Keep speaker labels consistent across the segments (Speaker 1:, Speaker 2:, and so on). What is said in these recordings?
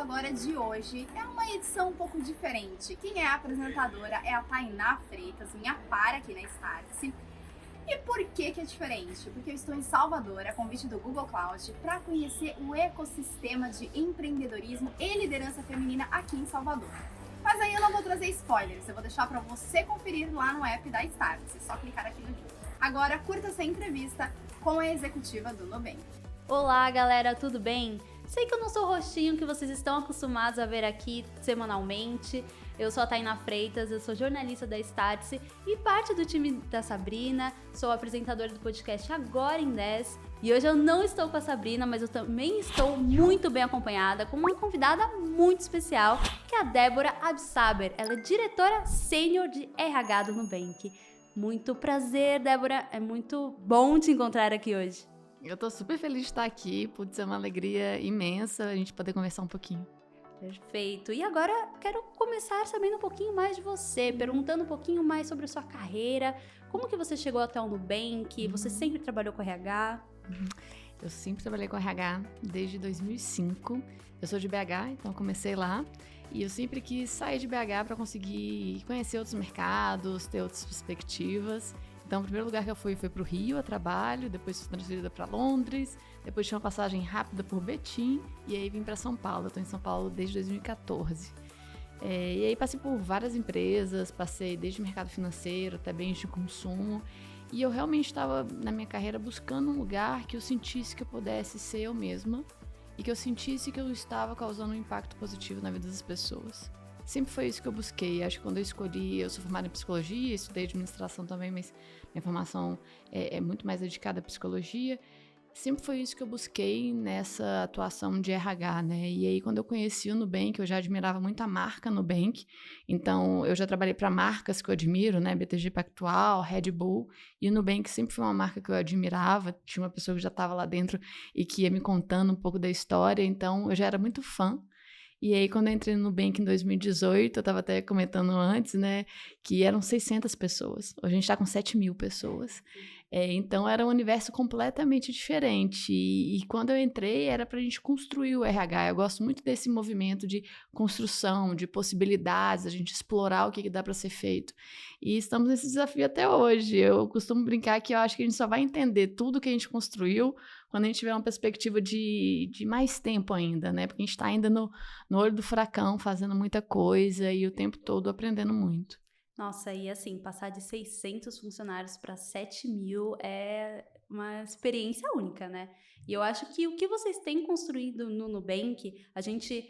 Speaker 1: Agora de hoje é uma edição um pouco diferente. Quem é a apresentadora é a Tainá Freitas, minha para aqui na Startse. E por que é diferente? Porque eu estou em Salvador, a convite do Google Cloud, para conhecer o ecossistema de empreendedorismo e liderança feminina aqui em Salvador. Mas aí eu não vou trazer spoilers, eu vou deixar para você conferir lá no app da Startse, só clicar aqui no link. Agora curta essa entrevista com a executiva do Nubank.
Speaker 2: Olá galera, tudo bem? Sei que eu não sou o rostinho que vocês estão acostumados a ver aqui semanalmente. Eu sou a Tainá Freitas, eu sou jornalista da Startse e parte do time da Sabrina. Sou apresentadora do podcast Agora em 10. E hoje eu não estou com a Sabrina, mas eu também estou muito bem acompanhada com uma convidada muito especial, que é a Débora Absaber. Ela é diretora sênior de RH do Nubank. Muito prazer, Débora. É muito bom te encontrar aqui hoje.
Speaker 3: Eu tô super feliz de estar aqui, putz, é uma alegria imensa a gente poder conversar um pouquinho.
Speaker 2: Perfeito. E agora quero começar sabendo um pouquinho mais de você, perguntando um pouquinho mais sobre a sua carreira. Como que você chegou até o Nubank? Você sempre trabalhou com RH?
Speaker 3: Eu sempre trabalhei com RH desde 2005. Eu sou de BH, então eu comecei lá. E eu sempre quis sair de BH para conseguir conhecer outros mercados, ter outras perspectivas. Então, o primeiro lugar que eu fui foi para o Rio a trabalho, depois fui transferida para Londres, depois tinha uma passagem rápida por Betim e aí vim para São Paulo. Eu estou em São Paulo desde 2014. E aí passei por várias empresas, passei desde mercado financeiro até bens de consumo e eu realmente estava na minha carreira buscando um lugar que eu sentisse que eu pudesse ser eu mesma e que eu sentisse que eu estava causando um impacto positivo na vida das pessoas. Sempre foi isso que eu busquei. Acho que quando eu escolhi, eu sou formada em psicologia, estudei administração também, mas minha formação é muito mais dedicada à psicologia. Sempre foi isso que eu busquei nessa atuação de RH, né? E aí, quando eu conheci o Nubank, eu já admirava muito a marca Nubank. Então, eu já trabalhei para marcas que eu admiro, né? BTG Pactual, Red Bull. E o Nubank sempre foi uma marca que eu admirava. Tinha uma pessoa que já estava lá dentro e que ia me contando um pouco da história. Então, eu já era muito fã. E aí, quando eu entrei no Nubank em 2018, eu estava até comentando antes, né, que eram 600 pessoas. Hoje a gente está com 7.000 pessoas. Então, era um universo completamente diferente. E quando eu entrei, era para a gente construir o RH. Eu gosto muito desse movimento de construção, de possibilidades, a gente explorar o que dá para ser feito. E estamos nesse desafio até hoje. Eu costumo brincar que eu acho que a gente só vai entender tudo que a gente construiu quando a gente tiver uma perspectiva de mais tempo ainda, né? Porque a gente está ainda no olho do furacão, fazendo muita coisa e o tempo todo aprendendo muito.
Speaker 2: Nossa, e assim, passar de 600 funcionários para 7.000 é uma experiência única, né? E eu acho que o que vocês têm construído no Nubank, a gente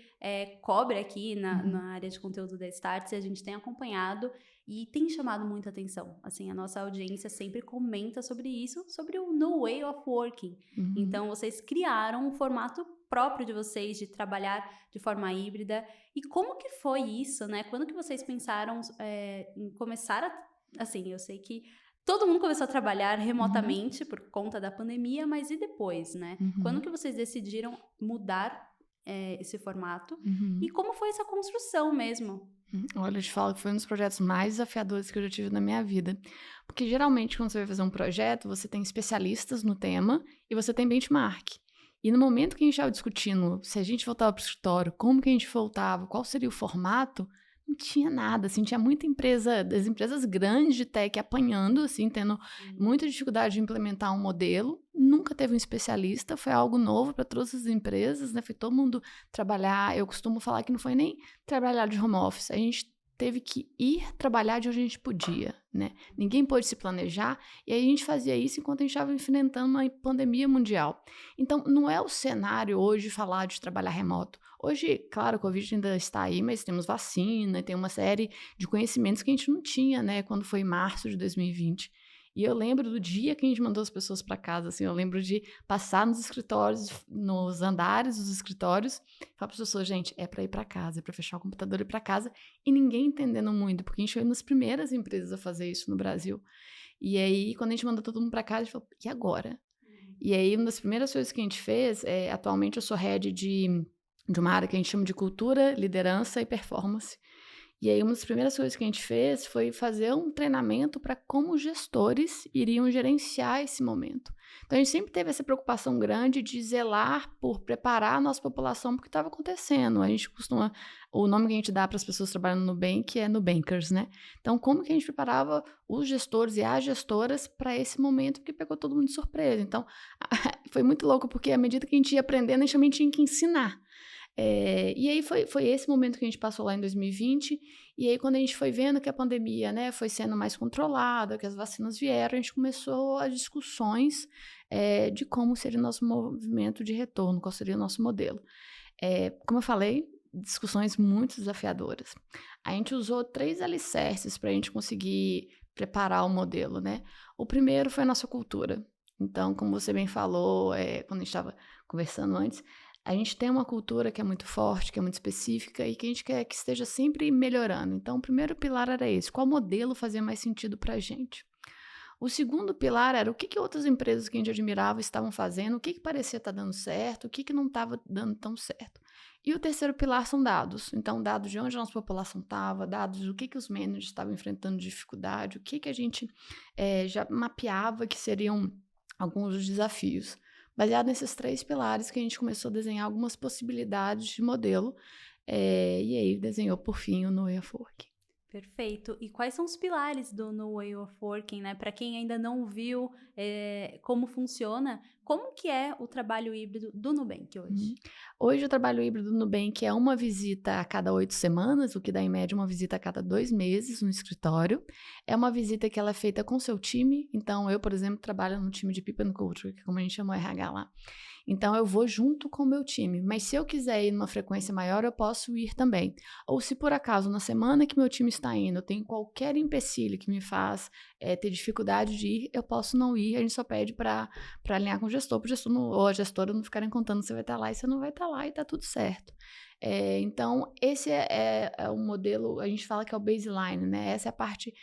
Speaker 2: cobre aqui na área de conteúdo da Startse, a gente tem acompanhado e tem chamado muita atenção. Assim, a nossa audiência sempre comenta sobre isso, sobre o New Way of Working. Então, vocês criaram um formato próprio de vocês, de trabalhar de forma híbrida. E como que foi isso, né? Quando que vocês pensaram em começar a... Assim, eu sei que todo mundo começou a trabalhar remotamente por conta da pandemia, mas e depois, né? Quando que vocês decidiram mudar esse formato? E como foi essa construção mesmo?
Speaker 3: Olha, eu te falo que foi um dos projetos mais desafiadores que eu já tive na minha vida. Porque geralmente, quando você vai fazer um projeto, você tem especialistas no tema e você tem benchmark. E no momento que a gente estava discutindo se a gente voltava para o escritório, como que a gente voltava, qual seria o formato, não tinha nada, assim, tinha muita empresa, das empresas grandes de tech apanhando, assim, tendo muita dificuldade de implementar um modelo, nunca teve um especialista, foi algo novo para todas as empresas, né, foi todo mundo trabalhar, eu costumo falar que não foi nem trabalhar de home office, a gente teve que ir trabalhar de onde a gente podia, né? Ninguém pôde se planejar e aí a gente fazia isso enquanto a gente estava enfrentando uma pandemia mundial. Então, não é o cenário hoje falar de trabalhar remoto. Hoje, claro, o Covid ainda está aí, mas temos vacina, tem uma série de conhecimentos que a gente não tinha, né? Quando foi em março de 2020. E eu lembro do dia que a gente mandou as pessoas para casa, assim, eu lembro de passar nos escritórios, nos andares dos escritórios, falar para as pessoas, gente, é para ir para casa, é para fechar o computador e ir para casa, e ninguém entendendo muito, porque a gente foi uma das primeiras empresas a fazer isso no Brasil. E aí, quando a gente mandou todo mundo para casa, a gente falou, e agora? E aí, uma das primeiras coisas que a gente fez, atualmente eu sou head de uma área que a gente chama de cultura, liderança e performance. E aí, uma das primeiras coisas que a gente fez foi fazer um treinamento para como os gestores iriam gerenciar esse momento. Então, a gente sempre teve essa preocupação grande de zelar por preparar a nossa população para o que estava acontecendo. A gente costuma... O nome que a gente dá para as pessoas trabalhando no Nubank é Nubankers, né? Então, como que a gente preparava os gestores e as gestoras para esse momento que pegou todo mundo de surpresa? Então, foi muito louco, porque à medida que a gente ia aprendendo, a gente também tinha que ensinar. E aí foi esse momento que a gente passou lá em 2020, e aí quando a gente foi vendo que a pandemia, né, foi sendo mais controlada, que as vacinas vieram, a gente começou as discussões de como seria o nosso movimento de retorno, qual seria o nosso modelo. Como eu falei, discussões muito desafiadoras. A gente usou 3 alicerces para a gente conseguir preparar o modelo, né? O primeiro foi a nossa cultura. Então, como você bem falou, quando a gente estava conversando antes, a gente tem uma cultura que é muito forte, que é muito específica e que a gente quer que esteja sempre melhorando. Então, o primeiro pilar era esse: qual modelo fazia mais sentido para a gente? O segundo pilar era o que outras empresas que a gente admirava estavam fazendo, o que parecia estar dando certo, o que não estava dando tão certo. E o terceiro pilar são dados. Então, dados de onde a nossa população estava, dados do que os managers estavam enfrentando de dificuldade, o que a gente já mapeava que seriam alguns dos desafios. Baseado nesses 3 pilares que a gente começou a desenhar algumas possibilidades de modelo, e aí desenhou, por fim, o No Way of Working.
Speaker 2: Perfeito. E quais são os pilares do No Way of Working, né? Para quem ainda não viu como funciona, como que é o trabalho híbrido do Nubank hoje?
Speaker 3: Hoje o trabalho híbrido do Nubank é uma visita a cada 8 semanas, o que dá em média uma visita a cada 2 meses no escritório. É uma visita que ela é feita com seu time. Então, eu, por exemplo, trabalho no time de People and Culture, que é como a gente chama o RH lá. Então, eu vou junto com o meu time. Mas se eu quiser ir numa frequência maior, eu posso ir também. Ou se por acaso, na semana que meu time está indo, eu tenho qualquer empecilho que me faz ter dificuldade de ir, eu posso não ir. A gente só pede para alinhar com o gestor, para o gestor ou a gestora não ficarem contando se você vai estar lá e você não vai estar lá, e está tudo certo. Então, esse é o modelo, a gente fala que é o baseline, né? Essa é a parte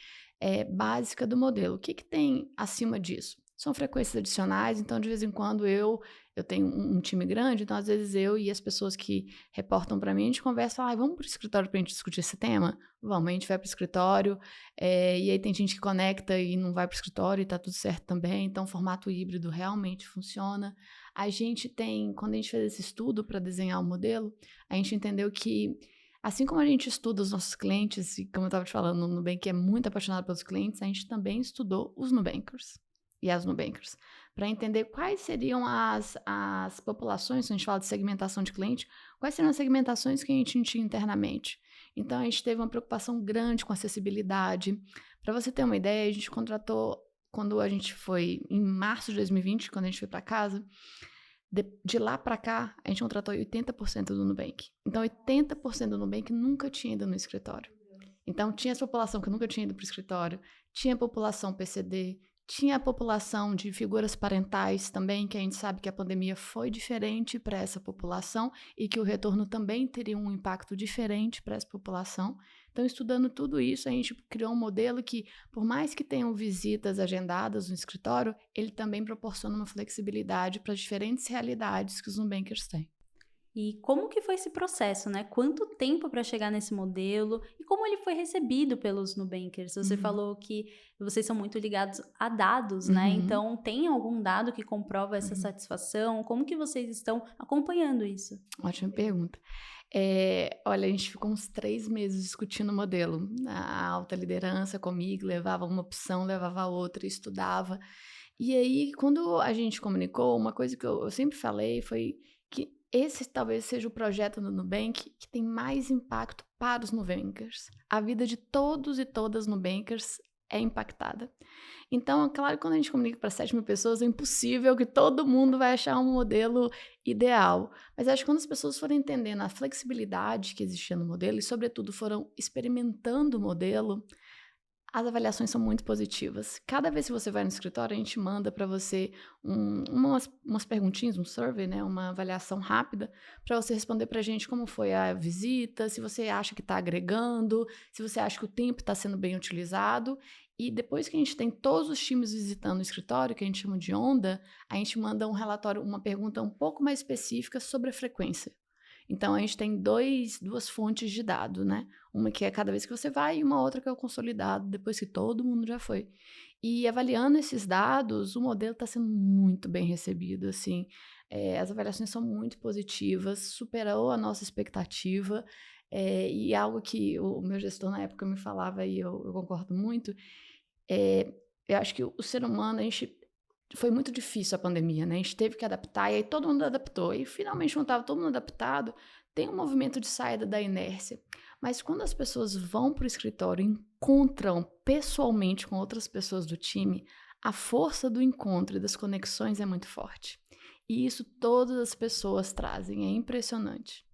Speaker 3: básica do modelo. O que tem acima disso? São frequências adicionais, então de vez em quando eu tenho um time grande, então às vezes eu e as pessoas que reportam para mim, a gente conversa, fala, vamos para o escritório para a gente discutir esse tema? Vamos, a gente vai para o escritório, e aí tem gente que conecta e não vai para o escritório e tá tudo certo também, então o formato híbrido realmente funciona. A gente tem, quando a gente fez esse estudo para desenhar o modelo, a gente entendeu que assim como a gente estuda os nossos clientes, e como eu estava te falando, o Nubank é muito apaixonado pelos clientes, a gente também estudou os Nubankers e as Nubankers, para entender quais seriam as populações, quando a gente fala de segmentação de cliente, quais seriam as segmentações que a gente tinha internamente. Então, a gente teve uma preocupação grande com acessibilidade. Para você ter uma ideia, a gente contratou, quando a gente foi, em março de 2020, quando a gente foi para casa, de lá para cá, a gente contratou 80% do Nubank. Então, 80% do Nubank nunca tinha ido no escritório. Então, tinha essa população que nunca tinha ido para o escritório, tinha a população PCD, tinha a população de figuras parentais também, que a gente sabe que a pandemia foi diferente para essa população e que o retorno também teria um impacto diferente para essa população. Então, estudando tudo isso, a gente criou um modelo que, por mais que tenham visitas agendadas no escritório, ele também proporciona uma flexibilidade para as diferentes realidades que os Nubankers têm.
Speaker 2: E como que foi esse processo, né? Quanto tempo para chegar nesse modelo e como ele foi recebido pelos Nubankers? Você falou que vocês são muito ligados a dados, né? Então, tem algum dado que comprova essa satisfação? Como que vocês estão acompanhando isso?
Speaker 3: Ótima pergunta. Olha, a gente ficou uns 3 meses discutindo o modelo. A alta liderança comigo levava uma opção, levava outra, estudava. E aí, quando a gente comunicou, uma coisa que eu sempre falei foi que esse talvez seja o projeto do Nubank que tem mais impacto para os Nubankers. A vida de todos e todas Nubankers é impactada. Então, é claro que quando a gente comunica para 7 mil pessoas, é impossível que todo mundo vai achar um modelo ideal. Mas acho que quando as pessoas forem entendendo a flexibilidade que existia no modelo e, sobretudo, foram experimentando o modelo, as avaliações são muito positivas. Cada vez que você vai no escritório, a gente manda para você umas perguntinhas, um survey, né, uma avaliação rápida, para você responder para a gente como foi a visita, se você acha que está agregando, se você acha que o tempo está sendo bem utilizado. E depois que a gente tem todos os times visitando o escritório, que a gente chama de onda, a gente manda um relatório, uma pergunta um pouco mais específica sobre a frequência. Então, a gente tem duas fontes de dado, né? Uma que é cada vez que você vai e uma outra que é o consolidado, depois que todo mundo já foi. E avaliando esses dados, o modelo está sendo muito bem recebido, assim. As avaliações são muito positivas, superou a nossa expectativa. E algo que o meu gestor na época me falava, e eu concordo muito, eu acho que o ser humano, foi muito difícil a pandemia, né? A gente teve que adaptar, e aí todo mundo adaptou. E finalmente, quando estava todo mundo adaptado, tem um movimento de saída da inércia. Mas quando as pessoas vão para o escritório e encontram pessoalmente com outras pessoas do time, a força do encontro e das conexões é muito forte. E isso todas as pessoas trazem, é impressionante.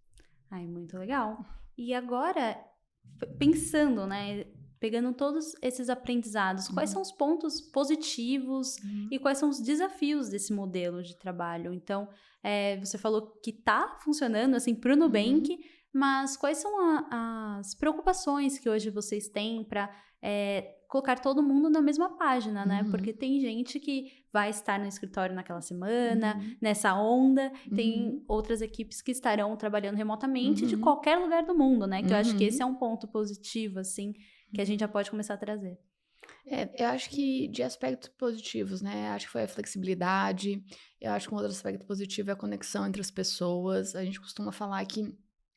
Speaker 2: Ai, muito legal. E agora, pensando, né? Pegando todos esses aprendizados, quais são os pontos positivos e quais são os desafios desse modelo de trabalho? Então, você falou que está funcionando, assim, para o Nubank, mas quais são as preocupações que hoje vocês têm para colocar todo mundo na mesma página, né? Porque tem gente que vai estar no escritório naquela semana, nessa onda, tem outras equipes que estarão trabalhando remotamente de qualquer lugar do mundo, né? Que eu acho que esse é um ponto positivo, assim, que a gente já pode começar a trazer.
Speaker 3: Eu acho que de aspectos positivos, né? Acho que foi a flexibilidade. Eu acho que um outro aspecto positivo é a conexão entre as pessoas. A gente costuma falar que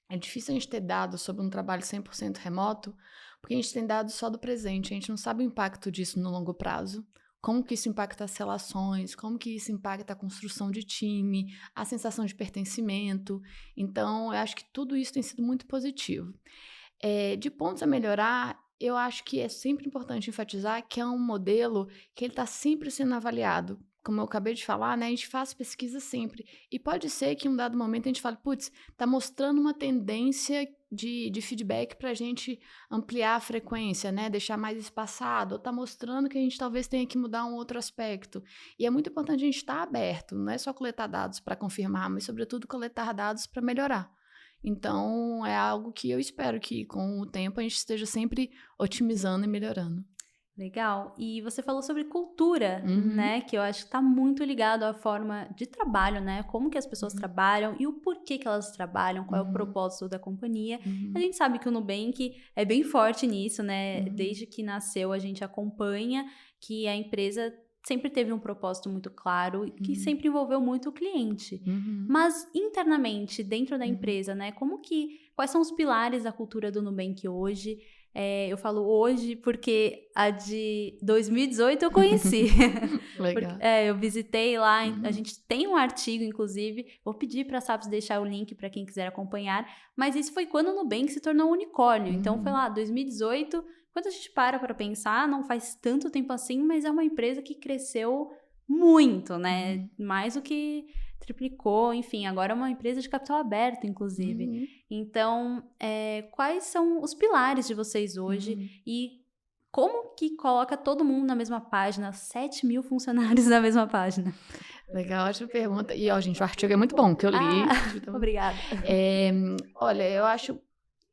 Speaker 3: é difícil a gente ter dados sobre um trabalho 100% remoto, porque a gente tem dados só do presente. A gente não sabe o impacto disso no longo prazo. Como que isso impacta as relações, como que isso impacta a construção de time, a sensação de pertencimento. Então, eu acho que tudo isso tem sido muito positivo. De pontos a melhorar, eu acho que é sempre importante enfatizar que é um modelo que ele está sempre sendo avaliado. Como eu acabei de falar, né, a gente faz pesquisa sempre. E pode ser que em um dado momento a gente fale, putz, está mostrando uma tendência de feedback para a gente ampliar a frequência, né, deixar mais espaçado, ou está mostrando que a gente talvez tenha que mudar um outro aspecto. E é muito importante a gente estar aberto, não é só coletar dados para confirmar, mas sobretudo coletar dados para melhorar. Então, é algo que eu espero que, com o tempo, a gente esteja sempre otimizando e melhorando.
Speaker 2: Legal. E você falou sobre cultura, né? Que eu acho que está muito ligado à forma de trabalho, né? Como que as pessoas trabalham e o porquê que elas trabalham, qual é o propósito da companhia. A gente sabe que o Nubank é bem forte nisso, né? Desde que nasceu, a gente acompanha que a empresa sempre teve um propósito muito claro e que sempre envolveu muito o cliente. Mas internamente, dentro da empresa, né? Quais são os pilares da cultura do Nubank hoje? Eu falo hoje porque a de 2018 eu conheci.
Speaker 3: Legal.
Speaker 2: Eu visitei lá, a gente tem um artigo, inclusive, vou pedir para a Saps deixar o link para quem quiser acompanhar, mas isso foi quando o Nubank se tornou um unicórnio, então foi lá, 2018, quando a gente para pensar, não faz tanto tempo assim, mas é uma empresa que cresceu muito, né? Mais do que triplicou, enfim, agora é uma empresa de capital aberto, inclusive. Então, quais são os pilares de vocês hoje e como que coloca todo mundo na mesma página, 7 mil funcionários na mesma página?
Speaker 3: Legal, ótima pergunta. E, ó, gente, o artigo é muito bom, que eu li.
Speaker 2: Obrigada.
Speaker 3: Olha, eu acho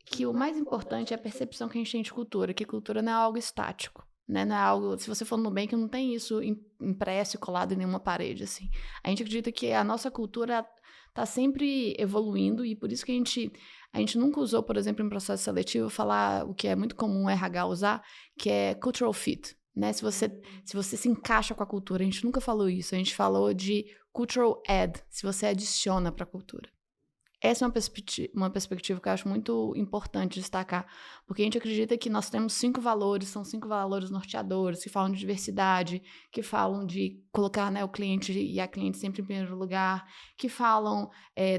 Speaker 3: que o mais importante é a percepção que a gente tem de cultura, que cultura não é algo estático. Né? Não é algo, se você for no Nubank, não tem isso impresso e colado em nenhuma parede, assim. A gente acredita que a nossa cultura está sempre evoluindo e por isso que a gente nunca usou, por exemplo, em processo seletivo, falar o que é muito comum o RH usar, que é cultural fit, né? Se você se encaixa com a cultura, a gente nunca falou isso, a gente falou de cultural add, se você adiciona para a cultura. Essa é uma perspectiva que eu acho muito importante destacar, porque a gente acredita que nós temos 5 valores, são 5 valores norteadores, que falam de diversidade, que falam de colocar, né, o cliente e a cliente sempre em primeiro lugar, que falam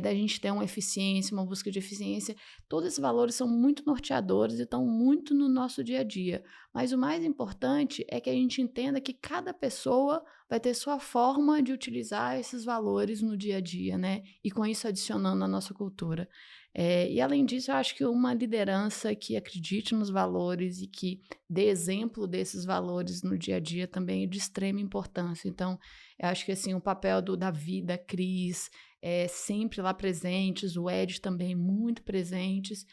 Speaker 3: da gente ter uma eficiência, uma busca de eficiência. Todos esses valores são muito norteadores e estão muito no nosso dia a dia. Mas o mais importante é que a gente entenda que cada pessoa vai ter sua forma de utilizar esses valores no dia a dia, né? E com isso adicionando a nossa cultura. E além disso, eu acho que uma liderança que acredite nos valores e que dê exemplo desses valores no dia a dia também é de extrema importância. Então, eu acho que assim, o papel da Cris, sempre lá presentes, o Ed também muito presentes,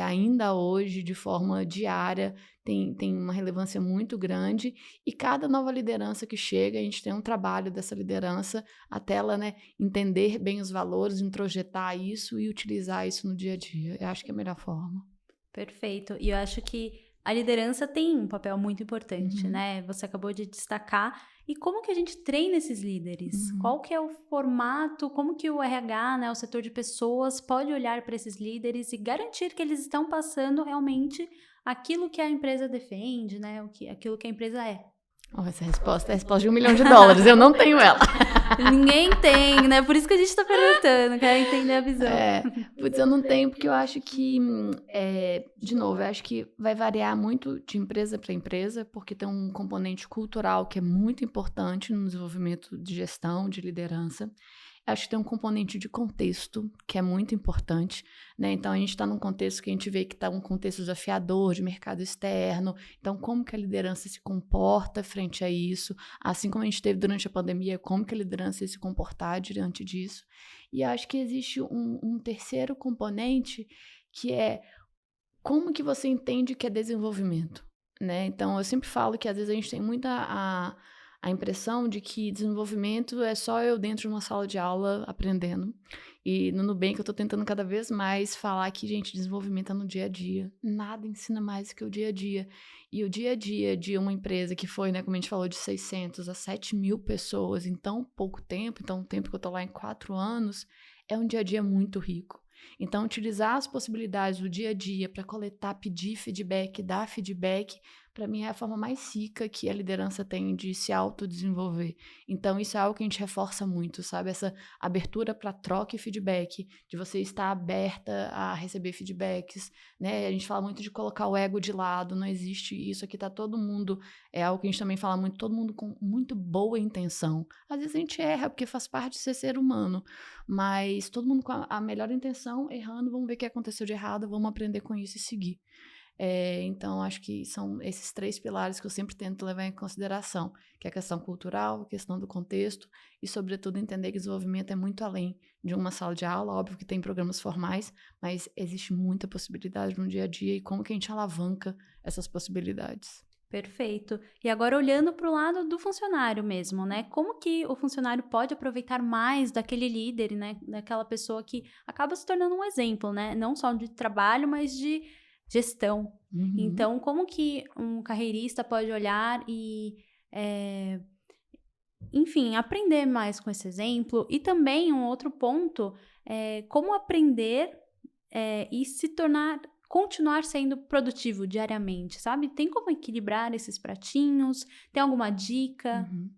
Speaker 3: ainda hoje, de forma diária, tem uma relevância muito grande, e cada nova liderança que chega, a gente tem um trabalho dessa liderança até ela, né, entender bem os valores, introjetar isso e utilizar isso no dia a dia. Eu acho que é a melhor forma.
Speaker 2: Perfeito. E eu acho que a liderança tem um papel muito importante,
Speaker 3: Uhum.
Speaker 2: né? Você acabou de destacar. E como que a gente treina esses líderes?
Speaker 3: Uhum.
Speaker 2: Qual que é o formato? Como que o RH, né, o setor de pessoas, pode olhar para esses líderes e garantir que eles estão passando realmente aquilo que a empresa defende, né? Aquilo que a empresa é.
Speaker 3: Essa resposta é a resposta de $1 milhão. Eu não tenho ela.
Speaker 2: Ninguém tem, né? Por isso que a gente tá perguntando, quer entender a visão.
Speaker 3: Putz, eu não tenho, porque eu acho que, de novo, eu acho que vai variar muito de empresa para empresa, porque tem um componente cultural que é muito importante no desenvolvimento de gestão, de liderança. Acho que tem um componente de contexto, que é muito importante, né? Então, a gente está num contexto que a gente vê que está um contexto desafiador de mercado externo. Então, como que a liderança se comporta frente a isso? Assim como a gente teve durante a pandemia, como que a liderança ia se comportar diante disso? E acho que existe um terceiro componente, que é como que você entende que é desenvolvimento, né? Então, eu sempre falo que às vezes a gente tem muita a impressão de que desenvolvimento é só eu dentro de uma sala de aula aprendendo. E no Nubank eu estou tentando cada vez mais falar que, gente, desenvolvimento é no dia a dia. Nada ensina mais que o dia a dia. E o dia a dia de uma empresa que foi, né, como a gente falou, de 600 a 7.000 pessoas em tão pouco tempo, então o tempo que eu estou lá em 4 anos, é um dia a dia muito rico. Então, utilizar as possibilidades do dia a dia para coletar, pedir feedback, dar feedback, para mim é a forma mais rica que a liderança tem de se autodesenvolver. Então, isso é algo que a gente reforça muito, sabe? Essa abertura para troca e feedback, de você estar aberta a receber feedbacks, né? A gente fala muito de colocar o ego de lado, não existe isso aqui, tá todo mundo, é algo que a gente também fala muito, todo mundo com muito boa intenção. Às vezes a gente erra, porque faz parte de ser humano, mas todo mundo com a melhor intenção, errando, vamos ver o que aconteceu de errado, vamos aprender com isso e seguir. Então, acho que são esses 3 pilares que eu sempre tento levar em consideração, que é a questão cultural, a questão do contexto e, sobretudo, entender que desenvolvimento é muito além de uma sala de aula. Óbvio que tem programas formais, mas existe muita possibilidade no dia a dia e como que a gente alavanca essas possibilidades.
Speaker 2: Perfeito. E agora olhando para o lado do funcionário mesmo, né? Como que o funcionário pode aproveitar mais daquele líder, né? Daquela pessoa que acaba se tornando um exemplo, né? Não só de trabalho, mas de gestão.
Speaker 3: Uhum.
Speaker 2: Então, como que um carreirista pode olhar e, enfim, aprender mais com esse exemplo? E também um outro ponto é como aprender e se tornar, continuar sendo produtivo diariamente, sabe? Tem como equilibrar esses pratinhos? Tem alguma dica?
Speaker 3: Uhum.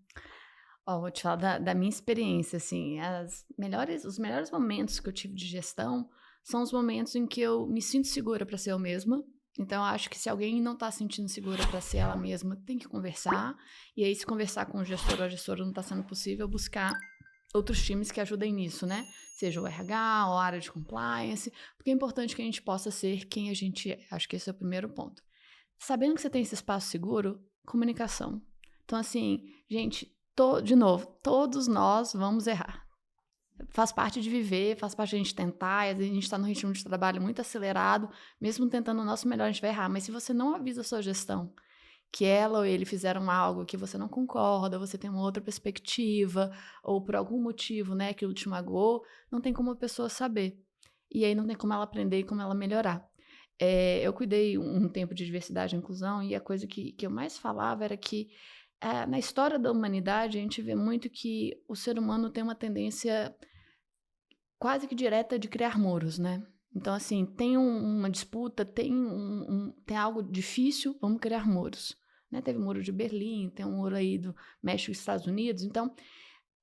Speaker 3: Vou te falar da minha experiência, assim, os melhores momentos que eu tive de gestão são os momentos em que eu me sinto segura para ser eu mesma. Então, eu acho que se alguém não está se sentindo segura para ser ela mesma, tem que conversar. E aí, se conversar com o gestor ou a gestora não está sendo possível, buscar outros times que ajudem nisso, né? Seja o RH ou a área de compliance, porque é importante que a gente possa ser quem a gente é. Acho que esse é o primeiro ponto. Sabendo que você tem esse espaço seguro, comunicação. Então, assim, gente, de novo, todos nós vamos errar. Faz parte de viver, faz parte de a gente tentar, e às vezes a gente está num ritmo de trabalho muito acelerado, mesmo tentando o nosso melhor, a gente vai errar. Mas se você não avisa a sua gestão que ela ou ele fizeram algo que você não concorda, você tem uma outra perspectiva, ou por algum motivo, né, aquilo te magoou, não tem como a pessoa saber. E aí não tem como ela aprender e como ela melhorar. Eu cuidei um tempo de diversidade e inclusão, e a coisa que eu mais falava era que na história da humanidade a gente vê muito que o ser humano tem uma tendência quase que direta de criar muros, né? Então, assim, tem uma disputa, tem algo difícil, vamos criar muros. Né? Teve o muro de Berlim, tem um muro aí do México e Estados Unidos. Então,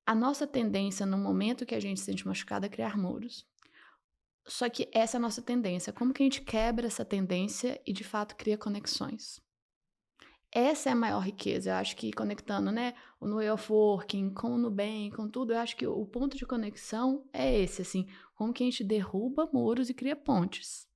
Speaker 3: a nossa tendência no momento que a gente se sente machucada é criar muros. Só que essa é a nossa tendência. Como que a gente quebra essa tendência e, de fato, cria conexões? Essa é a maior riqueza. Eu acho que conectando, né, o No Way of Working com o Nubank, com tudo, eu acho que o ponto de conexão é esse, assim, como que a gente derruba muros e cria pontes.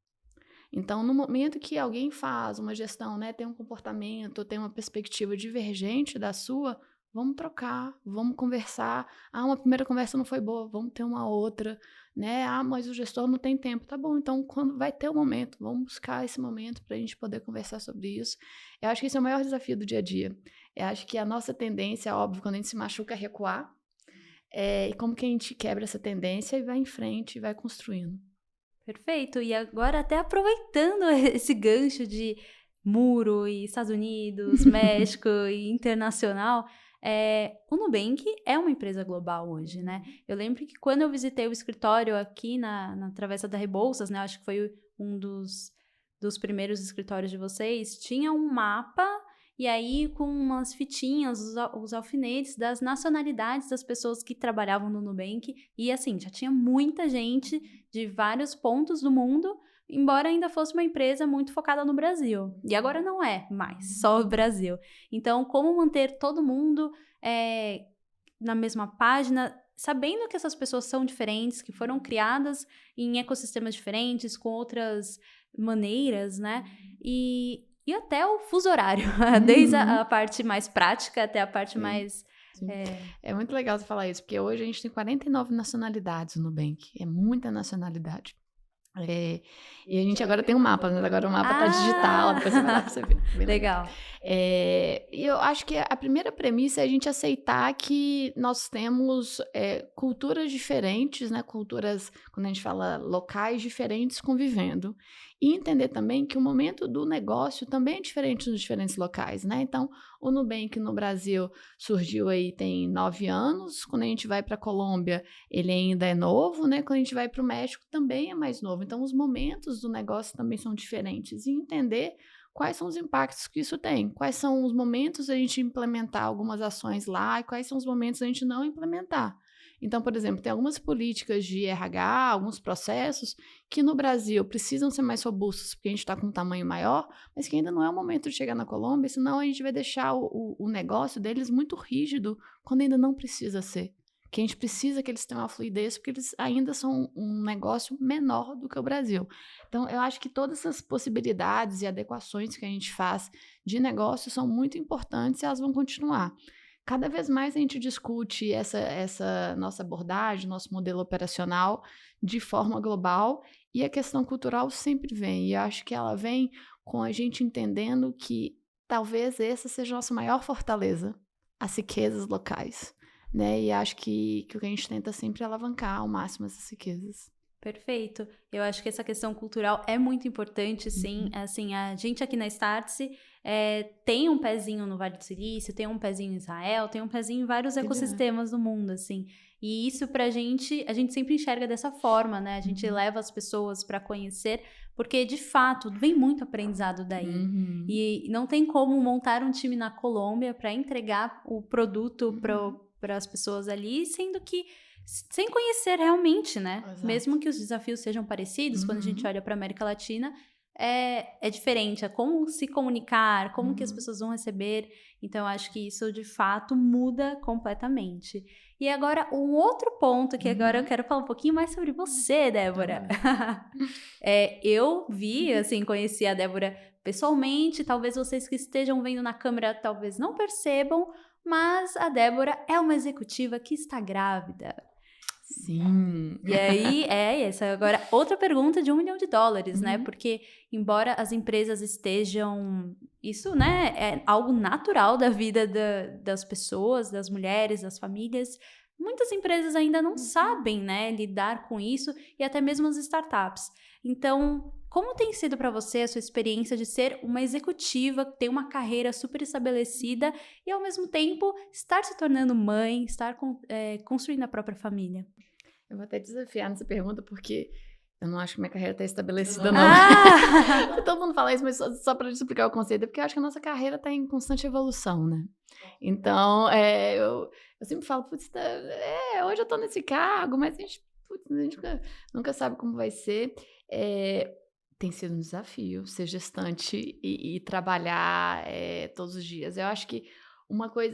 Speaker 3: Então, no momento que alguém faz uma gestão, né, tem um comportamento, tem uma perspectiva divergente da sua, vamos trocar, vamos conversar. Uma primeira conversa não foi boa, vamos ter uma outra, né? Mas o gestor não tem tempo. Tá bom, então quando vai ter o momento, vamos buscar esse momento para a gente poder conversar sobre isso. Eu acho que esse é o maior desafio do dia a dia. Eu acho que a nossa tendência, óbvio, quando a gente se machuca, é recuar. E como que a gente quebra essa tendência e vai em frente e vai construindo.
Speaker 2: Perfeito. E agora, até aproveitando esse gancho de muro e Estados Unidos, México e internacional, o Nubank é uma empresa global hoje, né? Eu lembro que quando eu visitei o escritório aqui na Travessa da Rebouças, né? Acho que foi um dos primeiros escritórios de vocês, tinha um mapa e aí com umas fitinhas, os alfinetes das nacionalidades das pessoas que trabalhavam no Nubank. E assim, já tinha muita gente de vários pontos do mundo, embora ainda fosse uma empresa muito focada no Brasil. E agora não é mais só o Brasil. Então, como manter todo mundo na mesma página, sabendo que essas pessoas são diferentes, que foram criadas em ecossistemas diferentes, com outras maneiras, né? E até o fuso horário, desde a parte mais prática até a parte mais...
Speaker 3: É muito legal você falar isso, porque hoje a gente tem 49 nacionalidades no Nubank. É muita nacionalidade. E a gente agora tem um mapa, né? Agora o mapa tá digital, depois você vai lá pra você ver. Bem
Speaker 2: legal.
Speaker 3: E eu acho que a primeira premissa é a gente aceitar que nós temos culturas diferentes, né? Culturas, quando a gente fala locais diferentes convivendo. E entender também que o momento do negócio também é diferente nos diferentes locais, né? Então, o Nubank no Brasil surgiu aí tem 9 anos. Quando a gente vai para a Colômbia, ele ainda é novo, né? Quando a gente vai para o México, também é mais novo. Então, os momentos do negócio também são diferentes. E entender quais são os impactos que isso tem, quais são os momentos a gente implementar algumas ações lá e quais são os momentos a gente não implementar. Então, por exemplo, tem algumas políticas de RH, alguns processos que no Brasil precisam ser mais robustos porque a gente está com um tamanho maior, mas que ainda não é o momento de chegar na Colômbia, senão a gente vai deixar o negócio deles muito rígido quando ainda não precisa ser. Que a gente precisa que eles tenham uma fluidez, porque eles ainda são um negócio menor do que o Brasil. Então, eu acho que todas essas possibilidades e adequações que a gente faz de negócio são muito importantes e elas vão continuar. Cada vez mais a gente discute essa nossa abordagem, nosso modelo operacional de forma global e a questão cultural sempre vem. E eu acho que ela vem com a gente entendendo que talvez essa seja a nossa maior fortaleza, as riquezas locais. Né? E acho que o que a gente tenta sempre é alavancar ao máximo essas riquezas.
Speaker 2: Perfeito. Eu acho que essa questão cultural é muito importante, sim. Assim, a gente aqui na Startse tem um pezinho no Vale do Silício, tem um pezinho em Israel, tem um pezinho em vários ecossistemas do mundo, assim. E isso a gente sempre enxerga dessa forma, né? A gente leva as pessoas para conhecer, porque de fato vem muito aprendizado daí. E não tem como montar um time na Colômbia para entregar o produto para as pessoas ali, sendo que sem conhecer realmente, né?
Speaker 3: Exato.
Speaker 2: Mesmo que os desafios sejam parecidos, quando a gente olha para a América Latina, é diferente. É como se comunicar, como que as pessoas vão receber. Então, eu acho que isso, de fato, muda completamente. E agora, um outro ponto que agora eu quero falar um pouquinho mais sobre você, Débora. Eu vi, assim, conheci a Débora pessoalmente. Talvez vocês que estejam vendo na câmera talvez não percebam, mas a Débora é uma executiva que está grávida.
Speaker 3: Sim.
Speaker 2: E aí, essa agora outra pergunta de $1 milhão, né? Porque, embora as empresas estejam... Isso, né? É algo natural da vida das pessoas, das mulheres, das famílias. Muitas empresas ainda não sabem, né? Lidar com isso e até mesmo as startups. Então, como tem sido para você a sua experiência de ser uma executiva, ter uma carreira super estabelecida e, ao mesmo tempo, estar se tornando mãe, estar construindo a própria família?
Speaker 3: Eu vou até desafiar nessa pergunta, porque eu não acho que minha carreira está estabelecida, não. Todo mundo fala isso, mas só para explicar o conceito, é porque eu acho que a nossa carreira está em constante evolução, né? Então, eu sempre falo, putz, hoje eu estou nesse cargo, mas a gente nunca sabe como vai ser. Tem sido um desafio ser gestante e trabalhar todos os dias. Eu acho que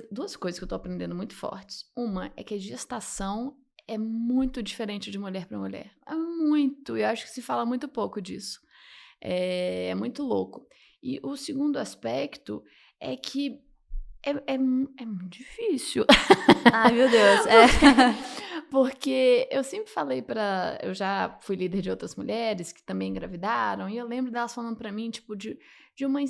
Speaker 3: duas coisas que eu estou aprendendo muito fortes. Uma é que a gestação é muito diferente de mulher para mulher. É muito. E eu acho que se fala muito pouco disso. É muito louco. E o segundo aspecto é que É muito difícil.
Speaker 2: Ai, meu Deus.
Speaker 3: Porque eu sempre falei eu já fui líder de outras mulheres que também engravidaram, e eu lembro delas falando pra mim, tipo, de uma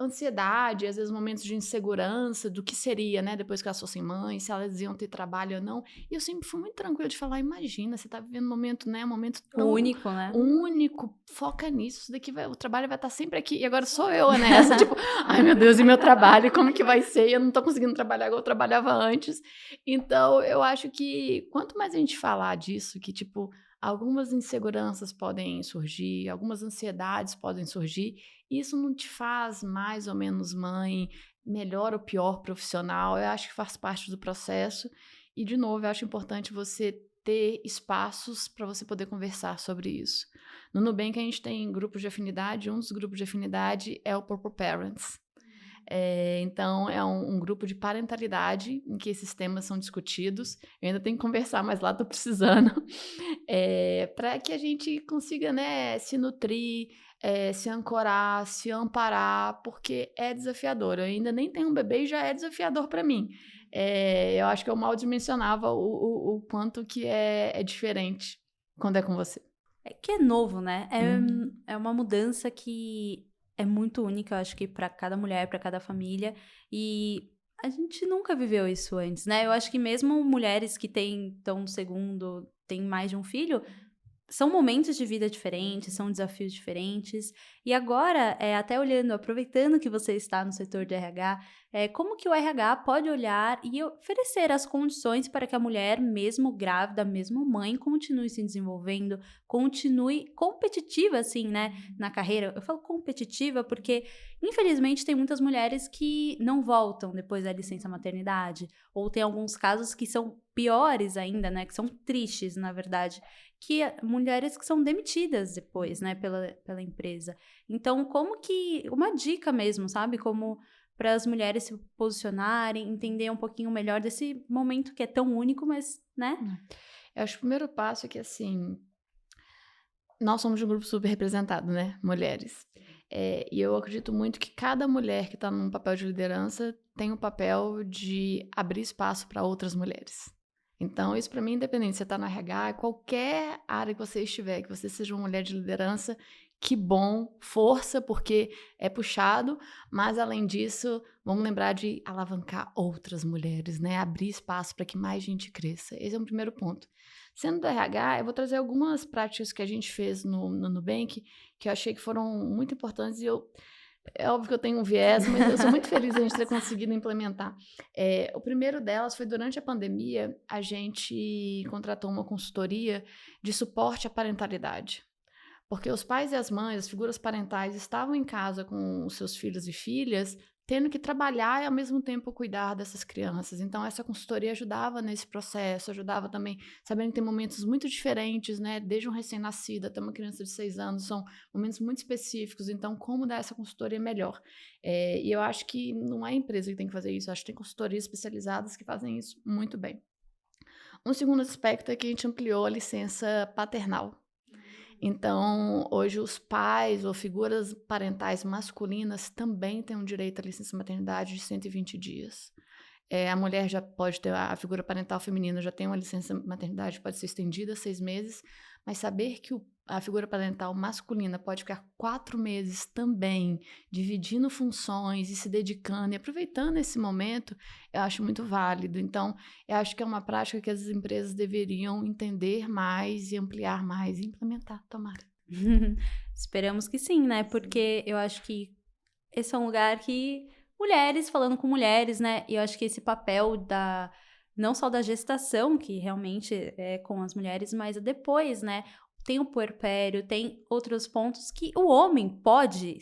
Speaker 3: ansiedade, às vezes momentos de insegurança do que seria, né, depois que elas fossem mães, se elas iam ter trabalho ou não. E eu sempre fui muito tranquila de falar, imagina, você tá vivendo um momento, né, um momento tão
Speaker 2: Único, né?
Speaker 3: único, foca nisso, isso daqui o trabalho vai estar sempre aqui. E agora sou eu nessa, tipo, ai meu Deus, e meu trabalho, como que vai ser? Eu não tô conseguindo trabalhar igual eu trabalhava antes. Então, eu acho que quanto mais a gente falar disso, que, tipo, algumas inseguranças podem surgir, algumas ansiedades podem surgir, isso não te faz mais ou menos mãe, melhor ou pior profissional, eu acho que faz parte do processo. E, de novo, eu acho importante você ter espaços para você poder conversar sobre isso. No Nubank, a gente tem grupos de afinidade, um dos grupos de afinidade é o Purple Parents. Então, é um grupo de parentalidade em que esses temas são discutidos. Eu ainda tenho que conversar, mas lá estou precisando. Para que a gente consiga, né, se nutrir, se ancorar, se amparar, porque é desafiador. Eu ainda nem tenho um bebê e já é desafiador para mim. Eu acho que eu mal dimensionava o quanto que é diferente quando é com você.
Speaker 2: É que é novo, né?
Speaker 3: Uhum.
Speaker 2: É uma mudança que é muito única, eu acho que para cada mulher, para cada família. E a gente nunca viveu isso antes, né? Eu acho que mesmo mulheres que estão no segundo, têm mais de um filho, são momentos de vida diferentes, são desafios diferentes. E agora, até olhando, aproveitando que você está no setor de RH, como que o RH pode olhar e oferecer as condições para que a mulher, mesmo grávida, mesmo mãe, continue se desenvolvendo, continue competitiva, assim, né, na carreira. Eu falo competitiva porque, infelizmente, tem muitas mulheres que não voltam depois da licença maternidade, ou tem alguns casos que são piores ainda, né, que são tristes, na verdade, que mulheres que são demitidas depois, né, pela empresa. Então, como que uma dica mesmo, sabe, como para as mulheres se posicionarem, entender um pouquinho melhor desse momento que é tão único, mas, né?
Speaker 3: Eu acho que o primeiro passo é que, assim, nós somos um grupo super representado, né, mulheres. E eu acredito muito que cada mulher que está num papel de liderança tem o papel de abrir espaço para outras mulheres. Então, isso para mim, independente se você está no RH, qualquer área que você estiver, que você seja uma mulher de liderança, que bom, força, porque é puxado, mas além disso, vamos lembrar de alavancar outras mulheres, né? Abrir espaço para que mais gente cresça. Esse é o primeiro ponto. Sendo do RH, eu vou trazer algumas práticas que a gente fez no Nubank, que eu achei que foram muito importantes e é óbvio que eu tenho um viés, mas eu sou muito feliz de a gente ter conseguido implementar. O primeiro delas foi durante a pandemia, a gente contratou uma consultoria de suporte à parentalidade. Porque os pais e as mães, as figuras parentais, estavam em casa com os seus filhos e filhas, tendo que trabalhar e ao mesmo tempo cuidar dessas crianças. Então, essa consultoria ajudava nesse processo, ajudava também, sabendo que tem momentos muito diferentes, né? Desde um recém-nascido até uma criança de 6 anos, são momentos muito específicos. Então, como dar essa consultoria melhor? E eu acho que não é a empresa que tem que fazer isso, eu acho que tem consultorias especializadas que fazem isso muito bem. Um segundo aspecto é que a gente ampliou a licença paternal. Então, hoje os pais ou figuras parentais masculinas também têm um direito à licença maternidade de 120 dias. A mulher já pode ter, a figura parental feminina já tem uma licença maternidade, pode ser estendida a 6 meses, mas saber que a figura parental masculina pode ficar 4 meses também, dividindo funções e se dedicando e aproveitando esse momento, eu acho muito válido. Então, eu acho que é uma prática que as empresas deveriam entender mais e ampliar mais e implementar, tomara.
Speaker 2: Esperamos que sim, né? Porque eu acho que esse é um lugar que mulheres falando com mulheres, né? E eu acho que esse papel não só da gestação, que realmente é com as mulheres, mas depois, né? Tem o puerpério, tem outros pontos que o homem pode,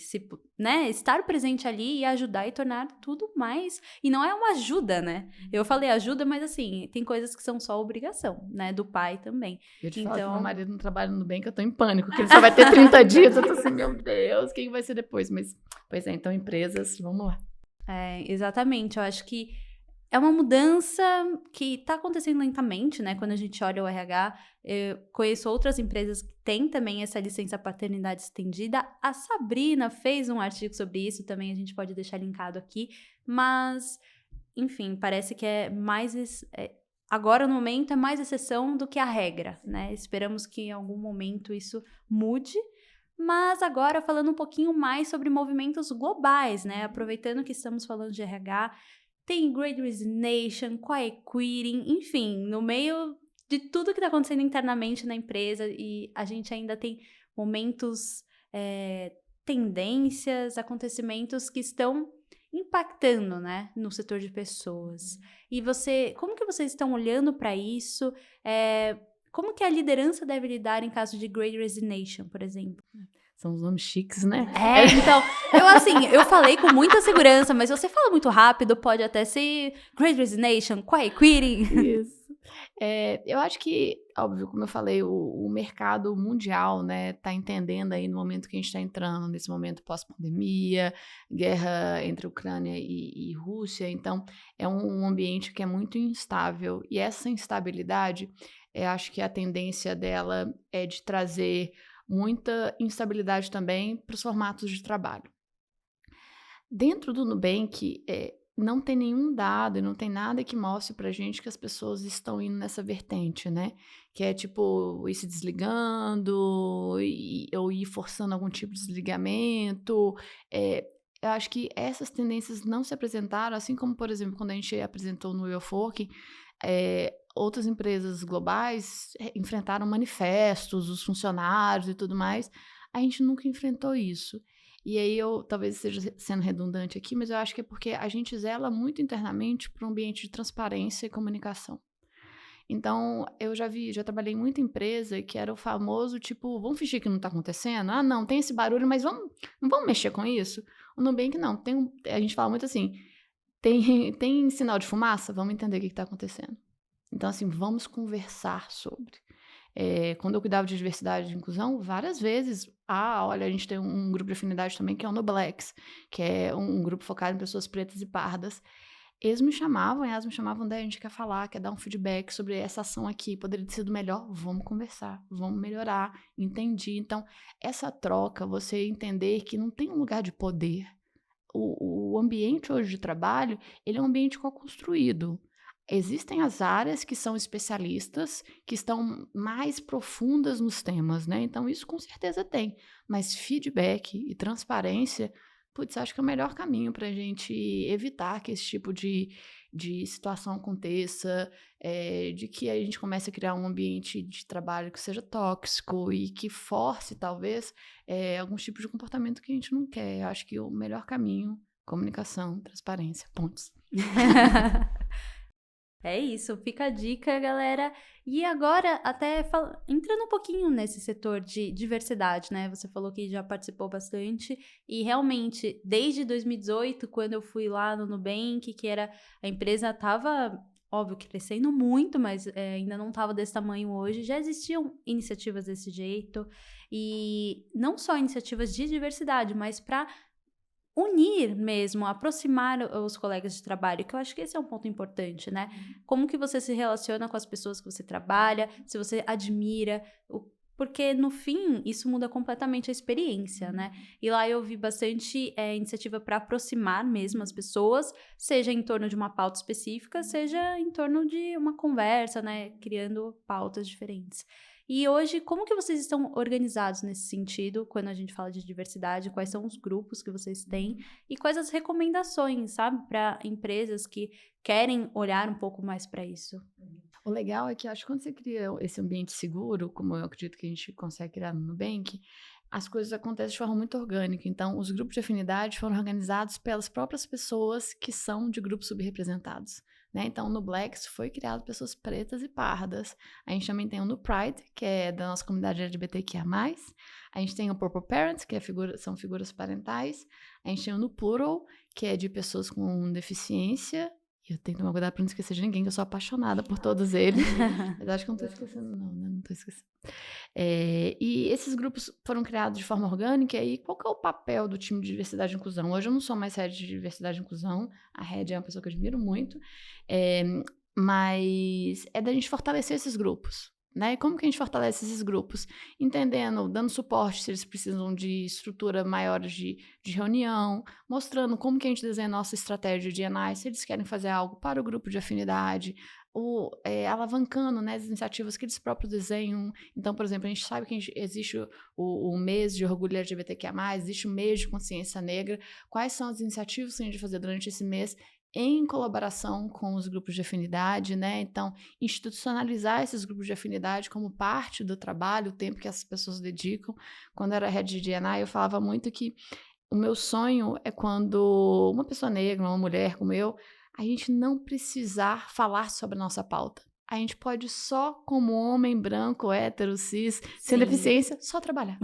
Speaker 2: né, estar presente ali e ajudar e tornar tudo mais. E não é uma ajuda, né? Eu falei ajuda, mas assim, tem coisas que são só obrigação, né? Do pai também.
Speaker 3: Eu te falo que meu
Speaker 2: Então,
Speaker 3: marido não trabalha no bem, que eu tô em pânico, que ele só vai ter 30 dias. Eu tô assim, meu Deus, quem vai ser depois? Mas, pois é, então empresas, vamos lá.
Speaker 2: exatamente. Eu acho que é uma mudança que está acontecendo lentamente, né? Quando a gente olha o RH, eu conheço outras empresas que têm também essa licença paternidade estendida. A Sabrina fez um artigo sobre isso, também a gente pode deixar linkado aqui. Mas enfim, parece que é mais... agora, no momento, é mais exceção do que a regra, né? Esperamos que em algum momento isso mude. Mas agora, falando um pouquinho mais sobre movimentos globais, né? Aproveitando que estamos falando de RH, tem Great Resignation, Quiet Quitting, enfim, no meio de tudo que está acontecendo internamente na empresa, e a gente ainda tem momentos, tendências, acontecimentos que estão impactando, né, no setor de pessoas. E como que vocês estão olhando para isso? Como que a liderança deve lidar em caso de Great Resignation, por exemplo?
Speaker 3: São os nomes chiques, né?
Speaker 2: Então, eu falei com muita segurança, mas se você fala muito rápido, pode até ser Great Resignation, Quiet Quitting.
Speaker 3: Isso. Eu acho que, óbvio, como eu falei, o mercado mundial, né, tá entendendo aí no momento que a gente está entrando, nesse momento pós-pandemia, guerra entre Ucrânia e Rússia, então é um ambiente que é muito instável, e essa instabilidade, acho que a tendência dela é de trazer muita instabilidade também para os formatos de trabalho. Dentro do Nubank, não tem nenhum dado e não tem nada que mostre pra gente que as pessoas estão indo nessa vertente, né? Que é tipo ir se desligando ou ir forçando algum tipo de desligamento. Eu acho que essas tendências não se apresentaram, assim como, por exemplo, quando a gente apresentou no Way of Working, outras empresas globais enfrentaram manifestos, os funcionários e tudo mais. A gente nunca enfrentou isso. E aí eu talvez esteja sendo redundante aqui, mas eu acho que é porque a gente zela muito internamente para um ambiente de transparência e comunicação. Então, eu já trabalhei em muita empresa que era o famoso, tipo, vamos fingir que não está acontecendo? Ah, não, tem esse barulho, mas não vamos mexer com isso? O Nubank não, a gente fala muito assim, tem sinal de fumaça? Vamos entender o que está acontecendo. Então, assim, vamos conversar sobre. Quando eu cuidava de diversidade e inclusão, várias vezes, olha, a gente tem um grupo de afinidade também que é o NoBlacks, que é um grupo focado em pessoas pretas e pardas. Elas me chamavam, a gente quer falar, quer dar um feedback sobre essa ação aqui, poderia ter sido melhor, vamos conversar, vamos melhorar, entendi. Então, essa troca, você entender que não tem um lugar de poder. O ambiente hoje de trabalho, ele é um ambiente co-construído. Existem as áreas que são especialistas, que estão mais profundas nos temas, né? Então, isso com certeza tem. Mas feedback e transparência, acho que é o melhor caminho para a gente evitar que esse tipo de situação aconteça, de que a gente comece a criar um ambiente de trabalho que seja tóxico e que force, talvez, alguns tipos de comportamento que a gente não quer. Eu acho que o melhor caminho, comunicação, transparência, pontos.
Speaker 2: É isso, fica a dica, galera. E agora, até entrando um pouquinho nesse setor de diversidade, né? Você falou que já participou bastante. E realmente, desde 2018, quando eu fui lá no Nubank, a empresa estava, óbvio, crescendo muito, mas ainda não estava desse tamanho hoje. Já existiam iniciativas desse jeito. E não só iniciativas de diversidade, mas para unir mesmo, aproximar os colegas de trabalho, que eu acho que esse é um ponto importante, né? Como que você se relaciona com as pessoas que você trabalha, se você admira, porque no fim isso muda completamente a experiência, né? E lá eu vi bastante iniciativa para aproximar mesmo as pessoas, seja em torno de uma pauta específica, seja em torno de uma conversa, né? Criando pautas diferentes. E hoje, como que vocês estão organizados nesse sentido, quando a gente fala de diversidade? Quais são os grupos que vocês têm? E quais as recomendações, sabe, para empresas que querem olhar um pouco mais para isso?
Speaker 3: O legal é que acho que quando você cria esse ambiente seguro, como eu acredito que a gente consegue criar no Nubank, as coisas acontecem de forma muito orgânica. Então, os grupos de afinidade foram organizados pelas próprias pessoas que são de grupos subrepresentados. Né? Então, no Blacks foi criado pessoas pretas e pardas. A gente também tem o No Pride, que é da nossa comunidade LGBTQIA+. A gente tem o Purple Parents, que são figuras parentais. A gente tem o No Plural, que é de pessoas com deficiência. Eu tenho que tomar cuidado para não esquecer de ninguém, que eu sou apaixonada por todos eles. Mas acho que eu não estou esquecendo, não, né? Não estou esquecendo. E esses grupos foram criados de forma orgânica. E qual que é o papel do time de diversidade e inclusão? Hoje eu não sou mais head de diversidade e inclusão. A head é uma pessoa que eu admiro muito. Mas é da gente fortalecer esses grupos. né? E como que a gente fortalece esses grupos? Entendendo, dando suporte se eles precisam de estrutura maior de reunião, mostrando como que a gente desenha nossa estratégia de D&I, se eles querem fazer algo para o grupo de afinidade, ou alavancando, né, as iniciativas que eles próprios desenham. Então, por exemplo, a gente sabe que existe o mês de orgulho LGBTQIA+, existe o mês de consciência negra. Quais são as iniciativas que a gente vai fazer durante esse mês em colaboração com os grupos de afinidade, né? Então, institucionalizar esses grupos de afinidade como parte do trabalho, o tempo que as pessoas dedicam. Quando eu era head de D&I, eu falava muito que o meu sonho é quando uma pessoa negra, uma mulher como eu, a gente não precisar falar sobre a nossa pauta. A gente pode só, como homem branco, hétero, cis, sem
Speaker 2: Sim.
Speaker 3: deficiência, só trabalhar.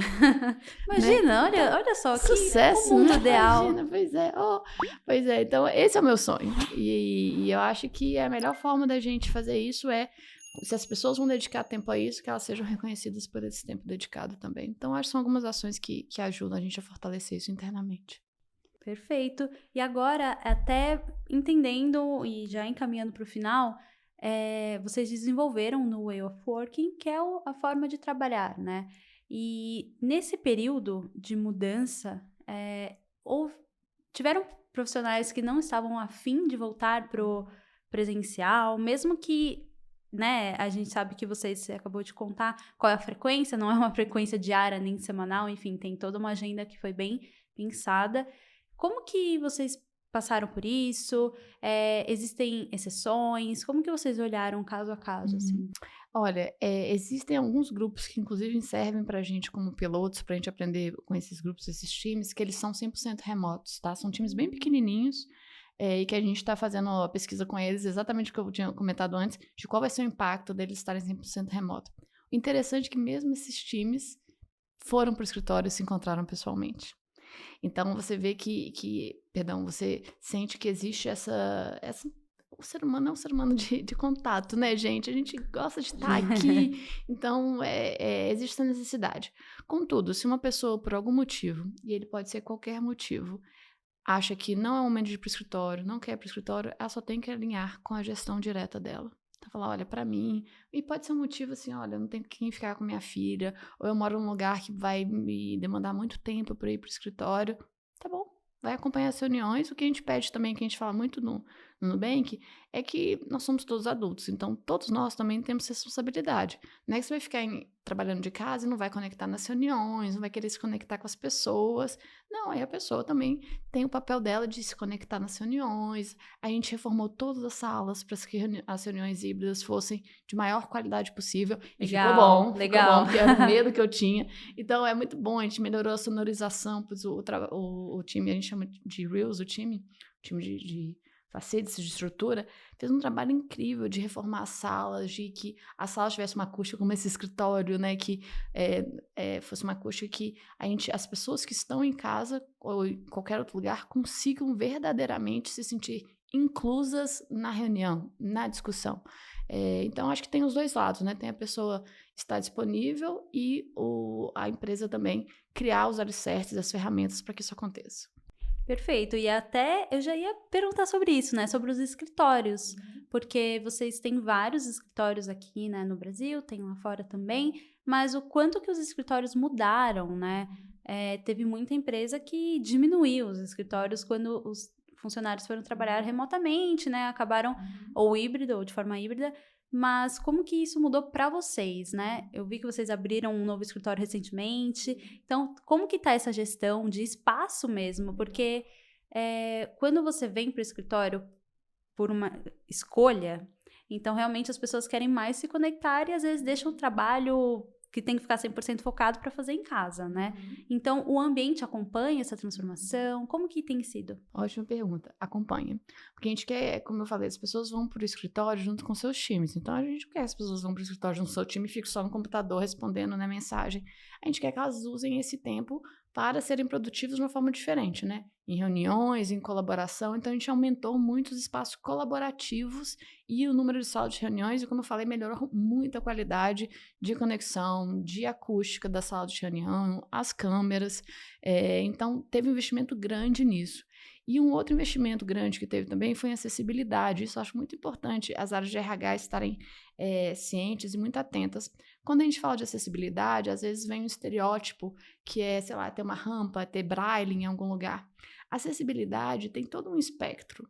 Speaker 2: Imagina,
Speaker 3: Né?
Speaker 2: olha só,
Speaker 3: Sucesso,
Speaker 2: que o mundo
Speaker 3: né?
Speaker 2: ideal.
Speaker 3: Imagina, pois é, então esse é o meu sonho. E eu acho que a melhor forma da gente fazer isso é, se as pessoas vão dedicar tempo a isso, que elas sejam reconhecidas por esse tempo dedicado também. Então, acho que são algumas ações que ajudam a gente a fortalecer isso internamente.
Speaker 2: Perfeito. E agora, até entendendo e já encaminhando para o final, vocês desenvolveram no Way of Working, que é a forma de trabalhar, né? E nesse período de mudança, tiveram profissionais que não estavam afim de voltar pro presencial, mesmo que, né, a gente sabe que você acabou de contar qual é a frequência, não é uma frequência diária nem semanal, enfim, tem toda uma agenda que foi bem pensada. Como que vocês passaram por isso? Existem exceções? Como que vocês olharam caso a caso, assim?
Speaker 3: Olha, existem alguns grupos que inclusive servem para a gente como pilotos, para a gente aprender com esses grupos, esses times, que eles são 100% remotos, tá? São times bem pequenininhos, e que a gente está fazendo a pesquisa com eles, exatamente o que eu tinha comentado antes, de qual vai ser o impacto deles estarem 100% remoto. O interessante é que mesmo esses times foram para o escritório e se encontraram pessoalmente. Então, você vê você sente que existe o ser humano é um ser humano de contato, né, gente? A gente gosta de estar aqui, então existe essa necessidade. Contudo, se uma pessoa, por algum motivo, e ele pode ser qualquer motivo, acha que não é o momento de ir para o escritório, não quer ir para o escritório, ela só tem que alinhar com a gestão direta dela. Então, falar, olha, para mim, e pode ser um motivo assim, olha, eu não tenho quem ficar com minha filha, ou eu moro num lugar que vai me demandar muito tempo para ir para o escritório, tá bom, vai acompanhar as reuniões. O que a gente pede também, que a gente fala muito no Nubank, é que nós somos todos adultos, então todos nós também temos responsabilidade. Não é que você vai ficar trabalhando de casa e não vai conectar nas reuniões, não vai querer se conectar com as pessoas. Não, aí a pessoa também tem o papel dela de se conectar nas reuniões. A gente reformou todas as salas para que as reuniões híbridas fossem de maior qualidade possível. E ficou bom, porque era o medo que eu tinha. Então é muito bom, a gente melhorou a sonorização, pois o time, a gente chama de Reels, o time de facilities, de estrutura, fez um trabalho incrível de reformar as salas, de que a sala tivesse uma acústica como esse escritório, né, que fosse uma acústica que as pessoas que estão em casa ou em qualquer outro lugar consigam verdadeiramente se sentir inclusas na reunião, na discussão. Então, acho que tem os dois lados, né? Tem a pessoa estar disponível e a empresa também criar os alicerces, as ferramentas para que isso aconteça.
Speaker 2: Perfeito, e até eu já ia perguntar sobre isso, né, sobre os escritórios, porque vocês têm vários escritórios aqui, né, no Brasil, tem lá fora também, mas o quanto que os escritórios mudaram, né, teve muita empresa que diminuiu os escritórios quando os funcionários foram trabalhar remotamente, né, acabaram, ou híbrido, ou de forma híbrida. Mas como que isso mudou para vocês, né? Eu vi que vocês abriram um novo escritório recentemente. Então, como que tá essa gestão de espaço mesmo? Porque quando você vem para o escritório por uma escolha, então realmente as pessoas querem mais se conectar e às vezes deixam o trabalho que tem que ficar 100% focado para fazer em casa, né? Então, o ambiente acompanha essa transformação? Como que tem sido?
Speaker 3: Ótima pergunta. Acompanha. Porque a gente quer, como eu falei, as pessoas vão para o escritório junto com seus times. Então, a gente não quer que as pessoas vão para o escritório junto com o seu time e fiquem só no computador respondendo, né, mensagem. A gente quer que elas usem esse tempo para serem produtivos de uma forma diferente, né? Em reuniões, em colaboração. Então, a gente aumentou muito os espaços colaborativos e o número de salas de reuniões. E, como eu falei, melhorou muito a qualidade de conexão, de acústica da sala de reunião, as câmeras. Então, teve um investimento grande nisso. E um outro investimento grande que teve também foi em acessibilidade. Isso eu acho muito importante as áreas de RH estarem cientes e muito atentas. Quando a gente fala de acessibilidade, às vezes vem um estereótipo que é, sei lá, ter uma rampa, ter braille em algum lugar. Acessibilidade tem todo um espectro.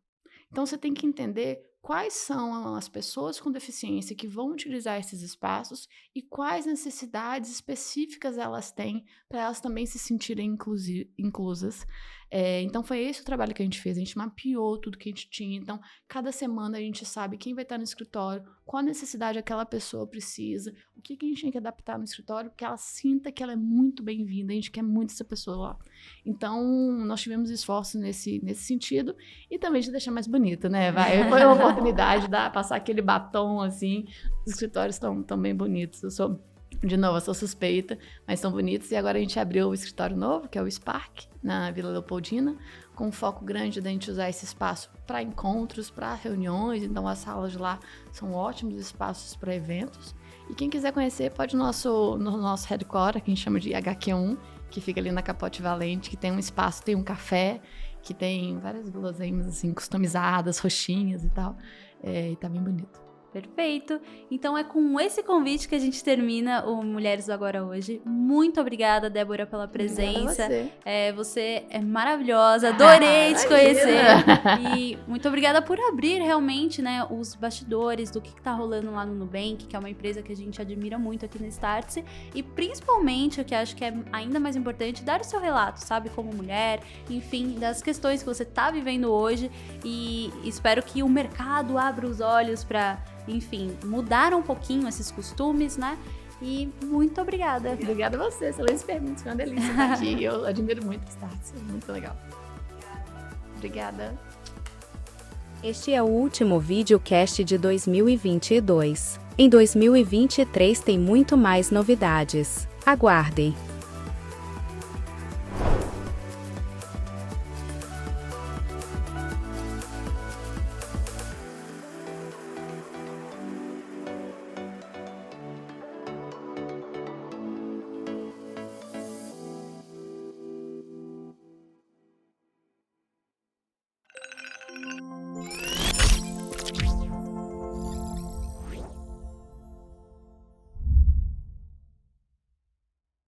Speaker 3: Então, você tem que entender quais são as pessoas com deficiência que vão utilizar esses espaços e quais necessidades específicas elas têm para elas também se sentirem inclusas. Então, foi esse o trabalho que a gente fez. A gente mapeou tudo que a gente tinha. Então, cada semana a gente sabe quem vai estar no escritório, qual a necessidade aquela pessoa precisa, o que a gente tem que adaptar no escritório, porque ela sinta que ela é muito bem-vinda. A gente quer muito essa pessoa lá. Então, nós tivemos esforços nesse sentido e também de deixar mais bonito, né? Foi uma oportunidade de passar aquele batom, assim. Os escritórios estão bem bonitos. De novo, eu sou suspeita, mas estão bonitos. E agora a gente abriu o escritório novo, que é o Spark, na Vila Leopoldina, com um foco grande da gente usar esse espaço para encontros, para reuniões. Então, as salas de lá são ótimos espaços para eventos. E quem quiser conhecer, pode ir no nosso headquarter, que a gente chama de HQ1, que fica ali na Capote Valente, que tem um espaço, tem um café, que tem várias guloseimas, assim, customizadas, roxinhas e tal. E tá bem bonito.
Speaker 2: Perfeito. Então é com esse convite que a gente termina o Mulheres do Agora Hoje. Muito obrigada, Débora, pela presença. Você é maravilhosa, adorei te conhecer. E muito obrigada por abrir realmente, né, os bastidores do que tá rolando lá no Nubank, que é uma empresa que a gente admira muito aqui no Startse. E principalmente, o que acho que é ainda mais importante, dar o seu relato, sabe, como mulher, enfim, das questões que você tá vivendo hoje. E espero que o mercado abra os olhos para, enfim, mudar um pouquinho esses costumes, né? E muito obrigada.
Speaker 3: Obrigada a você, excelentes perguntas, foi uma delícia estar aqui. Eu admiro muito o Startse, muito legal. Obrigada.
Speaker 4: Este é o último videocast de 2022. Em 2023 tem muito mais novidades. Aguardem!